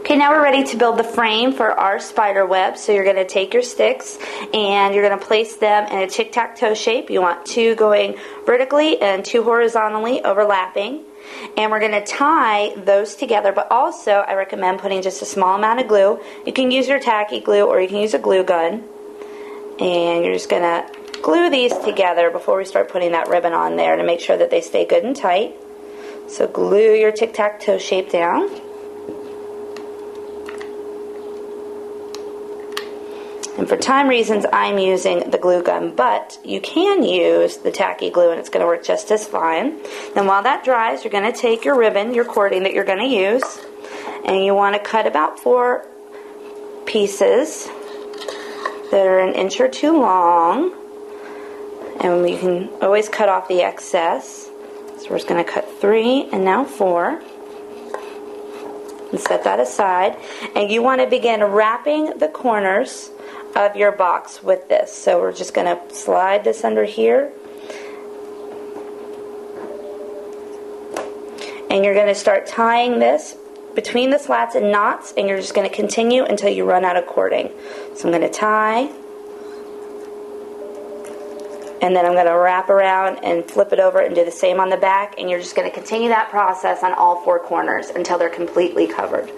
Okay, now we're ready to build the frame for our spider web. So you're going to take your sticks and you're going to place them in a tic-tac-toe shape. You want 2 going vertically and 2 horizontally overlapping. And we're going to tie those together, but also I recommend putting just a small amount of glue. You can use your tacky glue or you can use a glue gun. And you're just going to glue these together before we start putting that ribbon on there to make sure that they stay good and tight. So glue your tic-tac-toe shape down. And for time reasons, I'm using the glue gun, but you can use the tacky glue and it's going to work just as fine. Then while that dries, you're going to take your ribbon, your cording that you're going to use, and you want to cut about 4 pieces that are 1 inch or 2 long. And you can always cut off the excess. So we're just going to cut 3 and now 4. And set that aside. And you want to begin wrapping the corners of your box with this. So we're just going to slide this under here. And you're going to start tying this between the slats and knots, and you're just going to continue until you run out of cording. So I'm going to tie, and then I'm going to wrap around and flip it over and do the same on the back, and you're just going to continue that process on all 4 corners until they're completely covered.